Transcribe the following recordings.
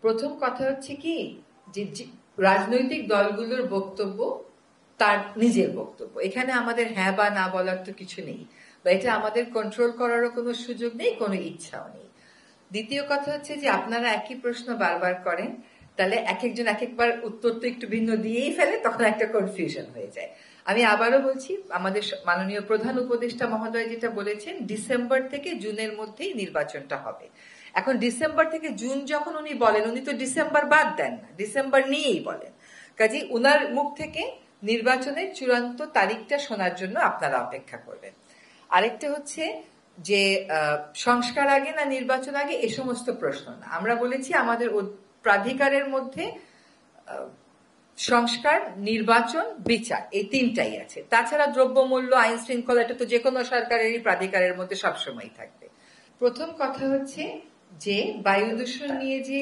প্রথম কথা হচ্ছে কি যে রাজনৈতিক দলগুলোর বক্তব্য তার নিজের বক্তব্য, এখানে আমাদের হ্যাঁ বা না বলার তো কিছু নেই, বা এটা আমাদের কন্ট্রোল করারও কোনো সুযোগ নেই, কোনো ইচ্ছাও নেই। দ্বিতীয় কথা হচ্ছে যে আপনারা একই প্রশ্ন বারবার করেন, তাহলে এক একজন এক একবার উত্তর তো একটু ভিন্ন দিয়েই ফেলে, তখন একটা কনফিউশন হয়ে যায়। আমি আবারও বলছি, আমাদের মাননীয় প্রধান উপদেষ্টা মহোদয় যেটা বলেছেন, ডিসেম্বর থেকে জুনের মধ্যেই নির্বাচনটা হবে। এখন ডিসেম্বর থেকে জুন যখন উনি বলেন, উনি তো ডিসেম্বর বাদ দেন না, ডিসেম্বর নিয়েই বলেন। কাজে উনার মুখ থেকে নির্বাচনের চূড়ান্ত তারিখটা শোনার জন্য আপনারা অপেক্ষা করবেন। আরেকটা হচ্ছে যে সংস্কার আগে না নির্বাচন আগে, এ সমস্ত প্রশ্ন না। আমরা বলেছি আমাদের প্রাধিকারের মধ্যে সংস্কার, নির্বাচন, বিচার, এই তিনটাই আছে। তাছাড়া দ্রব্যমূল্য, আইন শৃঙ্খলা, এটা তো যে কোনো সরকারেরই প্রাধিকারের মধ্যে সবসময় থাকবে। প্রথম কথা হচ্ছে যে বায়ু দূষণ নিয়ে যে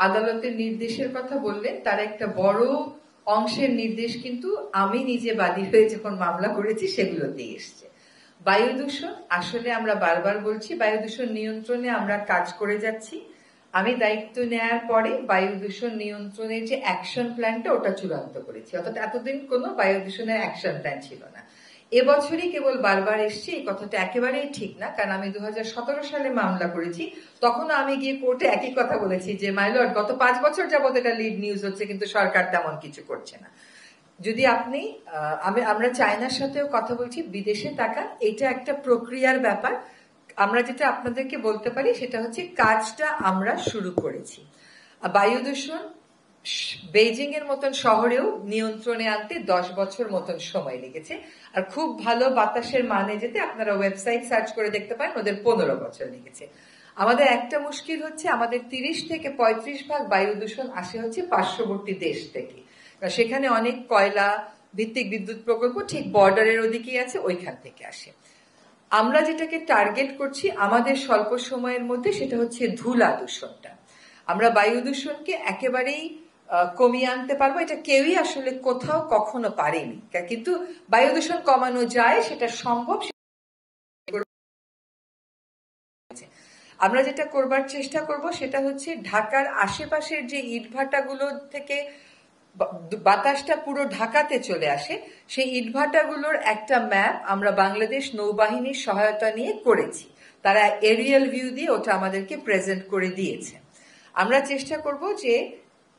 আদালতের নির্দেশের কথা বললেন, তার একটা বড় অংশের নির্দেশ কিন্তু আমি নিজে বাদী হয়ে যখন মামলা করেছি সেগুলোতেই এসছে। বায়ু দূষণ আসলে আমরা বারবার বলছি, বায়ু দূষণ নিয়ন্ত্রণে আমরা কাজ করে যাচ্ছি। আমি দায়িত্ব নেয়ার পরে বায়ু দূষণ নিয়ন্ত্রণের যে অ্যাকশন প্ল্যানটা, ওটা চূড়ান্ত করেছি। অর্থাৎ এতদিন কোনো বায়ু দূষণের অ্যাকশন প্ল্যান ছিল না, এবছরই কেবল বারবার এসছে। এই কথাটা একেবারেই ঠিক না, কারণ আমি 2017 সালে মামলা করেছি, তখনও আমি গিয়ে কোর্টে একই কথা বলেছি যে মাইলর্ড, গত 5 বছর যাবত এটা লিড নিউজ হচ্ছে, কিন্তু সরকার তেমন কিছু করছে না। যদি আপনি আমরা চায়নার সাথেও কথা বলছি, বিদেশে তাকান, এটা একটা প্রক্রিয়ার ব্যাপার। আমরা যেটা আপনাদেরকে বলতে পারি সেটা হচ্ছে কাজটা আমরা শুরু করেছি। বায়ু দূষণ বেইজিং এর মতন শহরেও নিয়ন্ত্রণে আনতে 10 বছর মতন সময় লেগেছে, আর খুব ভালো বাতাসের মানে যেতে আপনারা ওয়েবসাইট সার্চ করে দেখতে পারেন, ওদের 15 বছর লেগেছে। আমাদের একটা মুশকিল হচ্ছে, আমাদের 30 থেকে 35% বায়ু দূষণ আসে হচ্ছে পার্শ্ববর্তী দেশ থেকে। সেখানে অনেক কয়লা ভিত্তিক বিদ্যুৎ প্রকল্প ঠিক বর্ডারের ওদিকেই আছে, ওইখান থেকে আসে। আমরা যেটাকে টার্গেট করছি আমাদের স্বল্প সময়ের মধ্যে, সেটা হচ্ছে ধুলা দূষণটা। আমরা বায়ু দূষণকে একেবারেই কমিয়ে আনতে পারবো, এটা কেউই আসলে কোথাও কখনো পারেনি, কিন্তু বায়ু দূষণ কমানো যায়, সেটা সম্ভব। আমরা যেটা করবার চেষ্টা করব সেটা হচ্ছে ঢাকার আশেপাশের যে ইটভাটাগুলো থেকে বাতাসটা পুরো ঢাকাতে চলে আসে, সেই ইটভাটাগুলোর একটা ম্যাপ আমরা বাংলাদেশ নৌবাহিনীর সহায়তা নিয়ে করেছি। তারা এরিয়াল ভিউ দিয়ে ওটা আমাদেরকে প্রেজেন্ট করে দিয়েছে। আমরা চেষ্টা করব যে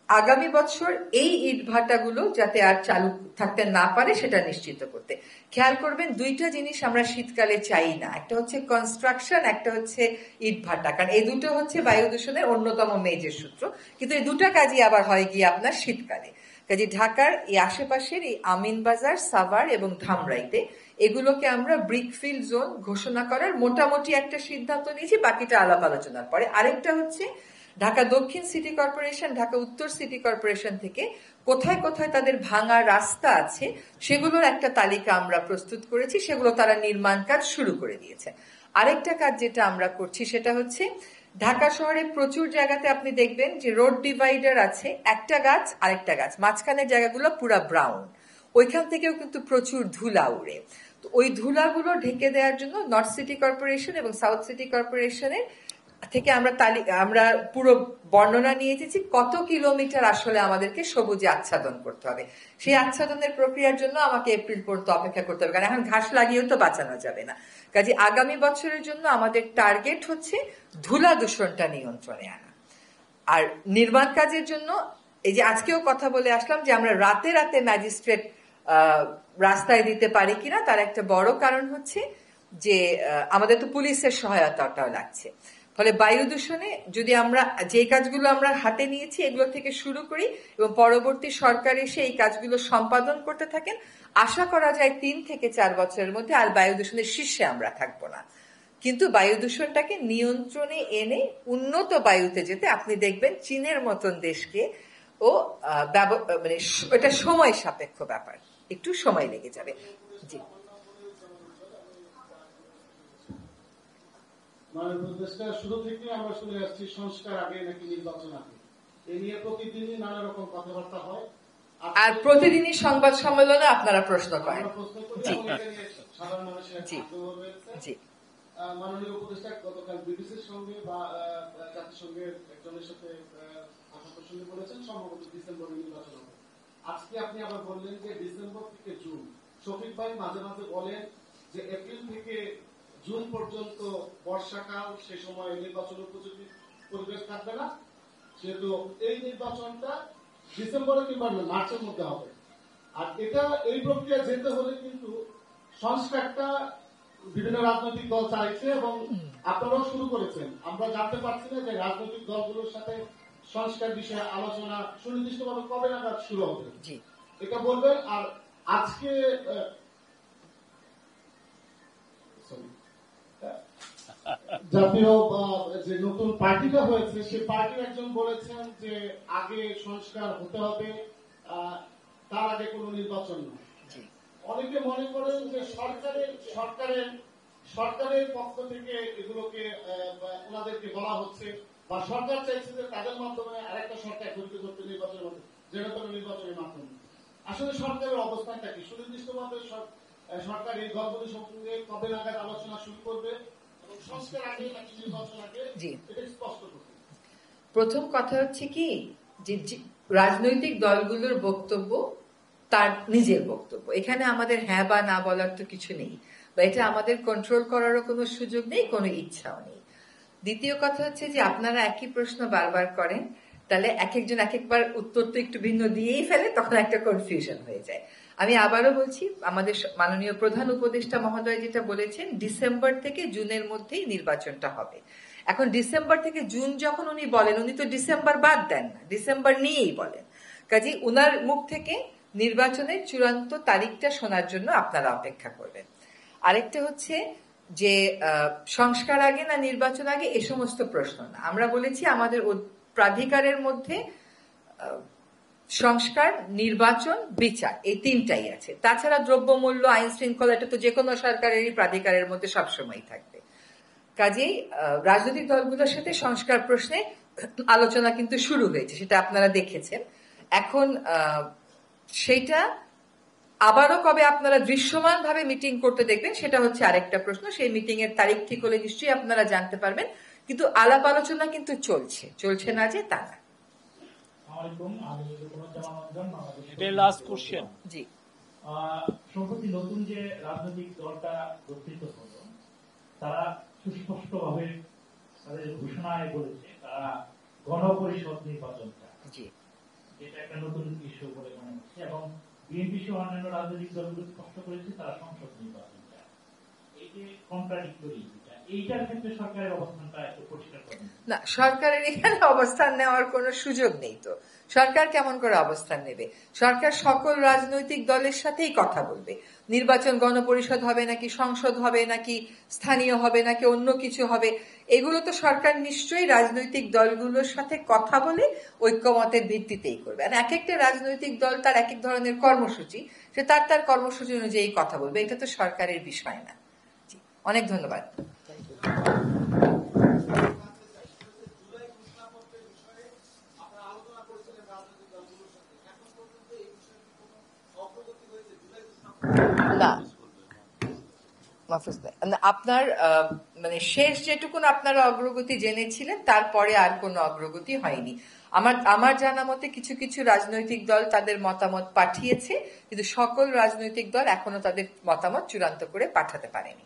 আগামী বছর এই ইটভাটাগুলো যাতে আর চালু থাকতে না পারে সেটা নিশ্চিত করতে। খেয়াল করবেন, দুইটা জিনিস আমরা শীতকালে চাই না, একটা হচ্ছে কনস্ট্রাকশন, একটা হচ্ছে ইটভাটা, কারণ এই দুটো হচ্ছে বায়ু দূষণের অন্যতম মেজর সূত্র। কিন্তু এই দুটা কাজই আবার হয় গিয়ে আপনার শীতকালে। কাজে ঢাকার এই আশেপাশের এই আমিনবাজার, সাভার এবং ধামরাইতে এগুলোকে আমরা ব্রিকফিল্ড জোন ঘোষণা করার মোটামুটি একটা সিদ্ধান্ত নিয়েছি, বাকিটা আলাপ আলোচনার পরে। আরেকটা হচ্ছে ঢাকা দক্ষিণ সিটি কর্পোরেশন, ঢাকা উত্তর সিটি কর্পোরেশন থেকে কোথায় কোথায় তাদের ভাঙা রাস্তা আছে সেগুলোর একটা তালিকা আমরা প্রস্তুত করেছি, সেগুলো তারা নির্মাণ কাজ শুরু করে দিয়েছে। আরেকটা কাজ যেটা আমরা করছি সেটা হচ্ছে ঢাকা শহরে প্রচুর জায়গাতে আপনি দেখবেন যে রোড ডিভাইডার আছে, একটা গাছ আরেকটা গাছ, মাঝখানের জায়গাগুলো পুরা ব্রাউন, ওইখান থেকেও কিন্তু প্রচুর ধুলা উড়ে। তো ওই ধুলাগুলো ঢেকে দেওয়ার জন্য নর্থ সিটি কর্পোরেশন এবং সাউথ সিটি কর্পোরেশনের থেকে আমরা পুরো বর্ণনা নিয়ে এসেছি কত কিলোমিটার আসলে আমাদেরকে সবুজে আচ্ছাদন করতে হবে। সেই আচ্ছাদনের প্রক্রিয়ার জন্য আমাকে এপ্রিল পর্যন্ত অপেক্ষা করতে হবে, কারণ এখন ঘাস লাগিয়েও তো বাঁচানো যাবে না। কাজে আগামী বছরের জন্য আমাদের টার্গেট হচ্ছে ধুলা দূষণটা নিয়ন্ত্রণে আনা। আর নির্মাণ কাজের জন্য এই যে আজকেও কথা বলে আসলাম যে আমরা রাতে রাতে ম্যাজিস্ট্রেট রাস্তায় দিতে পারি কিনা, তার একটা বড় কারণ হচ্ছে যে আমাদের তো পুলিশের সহায়তাটাও লাগছে। ফলে বায়ু দূষণে যদি আমরা যে কাজগুলো আমরা হাতে নিয়েছি এগুলো থেকে শুরু করি এবং পরবর্তী সরকার এসে এই কাজগুলো সম্পাদন করতে থাকেন, আশা করা যায় 3 থেকে 4 বছরের মধ্যে আর বায়ু দূষণের শীর্ষে আমরা থাকবো না। কিন্তু বায়ু দূষণটাকে নিয়ন্ত্রণে এনে উন্নত বায়ুতে যেতে আপনি দেখবেন চীনের মতন দেশকে ও মানে এটা সময় সাপেক্ষ ব্যাপার, একটু সময় লেগে যাবে। জি, শুরু থেকে আমরা শুনে যাচ্ছি সংস্কার আগে নাকি নির্বাচন আগে, এ নিয়ে প্রতিদিনই নানা রকম কথাবার্তা হয়, আর প্রতিদিনই সংবাদ সম্মেলনে আপনারা প্রশ্ন করেন। জি সাধারণ মানুষের জি মাননীয় উপদেষ্টা গতকাল বিবিসির সঙ্গে বা জাতিসংঘের একজনের সাথে কথা শুনে বলেছেন সম্ভবত ডিসেম্বরে নির্বাচন হবে। আজকে আপনি আবার বললেন যে ডিসেম্বর থেকে জুন। শফিক ভাই মাঝে মাঝে বলেন যে এপ্রিল থেকে জুন পর্যন্ত বর্ষাকাল, সে সময় নির্বাচন উপযোগী পরিবেশ থাকবে না, সেহেতু এই নির্বাচনটা ডিসেম্বরে কিংবা মার্চের মধ্যে হবে। আর এটা এই প্রক্রিয়া যেতে হলে কিন্তু সংস্কারটা বিভিন্ন রাজনৈতিক দল চাইছে এবং আপনারাও শুরু করেছেন। আমরা জানতে পারছি না যে রাজনৈতিক দলগুলোর সাথে সংস্কার বিষয়ে আলোচনা সুনির্দিষ্টভাবে কবে নাগাদ শুরু হবে, এটা বলবেন। আর আজকে জাতীয় যে নতুন পার্টিটা হয়েছে, সেই পার্টির একজন বলেছেন যে আগে সংস্কার হতে হবে, তার আগে কোনো নির্বাচন নয়। অনেকে মনে করেন যে সরকারের পক্ষ থেকে এগুলোকে ওনাদেরকে বলা হচ্ছে, বা সরকার চাইছে যে তাদের মাধ্যমে আরেকটা সরকার গঠিত করতে নির্বাচনের মাধ্যমে, যেটা কোনো নির্বাচনের মাধ্যমে। আসলে সরকারের অবস্থানটা কি? সুনির্দিষ্টভাবে সরকার এই দলগুলির সঙ্গে কবে নাগাদ আলোচনা শুরু করবে এবং সংস্কার আগে নাকি নির্বাচন আগে, এটা স্পষ্ট করতে। প্রথম কথা হচ্ছে কি যে রাজনৈতিক দলগুলোর বক্তব্য তার নিজের বক্তব্য, এখানে আমাদের হ্যাঁ বা না বলার তো কিছু নেই, বা এটা আমাদের কন্ট্রোল করারও কোনো সুযোগ নেই, কোনো ইচ্ছাও নেই। দ্বিতীয় কথা হচ্ছে যে আপনারা একই প্রশ্ন বারবার করেন, তাহলে এক একজন এক একবার উত্তর তো একটু ভিন্ন দিয়েই ফেলে, তখন একটা কনফিউশন হয়ে যায়। আমি আবারও বলছি, আমাদের মাননীয় প্রধান উপদেষ্টা মহোদয় যেটা বলেছেন, ডিসেম্বর থেকে জুনের মধ্যেই নির্বাচনটা হবে। এখন ডিসেম্বর থেকে জুন যখন উনি বলেন, উনি তো ডিসেম্বর বাদ দেন না, ডিসেম্বর নিয়েই বলেন। কাজে উনার মুখ থেকে নির্বাচনের চূড়ান্ত তারিখটা শোনার জন্য আপনারা অপেক্ষা করবেন। আরেকটা হচ্ছে যে সংস্কার আগে না নির্বাচন আগে, এ সমস্ত প্রশ্ন না। আমরা বলেছি আমাদের প্রাধিকারের মধ্যে সংস্কার, নির্বাচন, বিচার, এই তিনটাই আছে। তাছাড়া দ্রব্যমূল্য, আইন শৃঙ্খলা, এটা তো যে কোনো সরকারেরই প্রাধিকারের মধ্যে সবসময় থাকবে। কাজেই রাজনৈতিক দলগুলোর সাথে সংস্কার প্রশ্নে আলোচনা কিন্তু শুরু হয়েছে, সেটা আপনারা দেখেছেন। এখন সেটা আবারও কবে আপনারা দৃশ্যমান ভাবে মিটিং করতে দেখবেন, সেটা হচ্ছে আরেকটা প্রশ্ন। সেই মিটিং এর তারিখ ঠিক হলে নিশ্চয়ই আপনারা জানতে পারবেন, কিন্তু আলাপ আলোচনা কিন্তু চলছে না যে তা না। সম্প্রতি নতুন যে রাজনৈতিক দলটা গঠিত হলো, তারা সুস্পষ্ট ভাবে তাদের ঘোষণায় বলেছে তারা গণপরিষদ নির্বাচন চায়, যেটা একটা নতুন ইস্যু বলে মনে হচ্ছে। এবং বিএনপি সহ অন্যান্য রাজনৈতিক দলগুলো স্পষ্ট করেছে তারা সংসদ নির্বাচন চায়। এই যে কন্ট্রাডিক্টরি, এইটার ক্ষেত্রে সরকারের অবস্থানটা একটু পরিষ্কার করেন। না, সরকারের এখানে অবস্থান নেওয়ার কোনো সুযোগ নেই। তো সরকার কেমন করে অবস্থান নেবে? সরকার সকল রাজনৈতিক দলের সাথেই কথা বলবে। নির্বাচন গণপরিষদ হবে নাকি সংসদ হবে নাকি স্থানীয় হবে নাকি অন্য কিছু হবে, এগুলো তো সরকার নিশ্চয়ই রাজনৈতিক দলগুলোর সাথে কথা বলে ঐক্যমতের ভিত্তিতেই করবে। আর এক একটা রাজনৈতিক দল তার এক এক ধরনের কর্মসূচি, সে তার কর্মসূচি অনুযায়ী কথা বলবে, এটা তো সরকারের বিষয় না। জি, অনেক ধন্যবাদ। না, আপনার মানে শেষ যেটুকুন আপনারা অগ্রগতি জেনেছিলেন, তারপরে আর কোনো অগ্রগতি হয়নি। আমার জানা মতে কিছু কিছু রাজনৈতিক দল তাদের মতামত পাঠিয়েছে, কিন্তু সকল রাজনৈতিক দল এখনো তাদের মতামত চূড়ান্ত করে পাঠাতে পারেনি।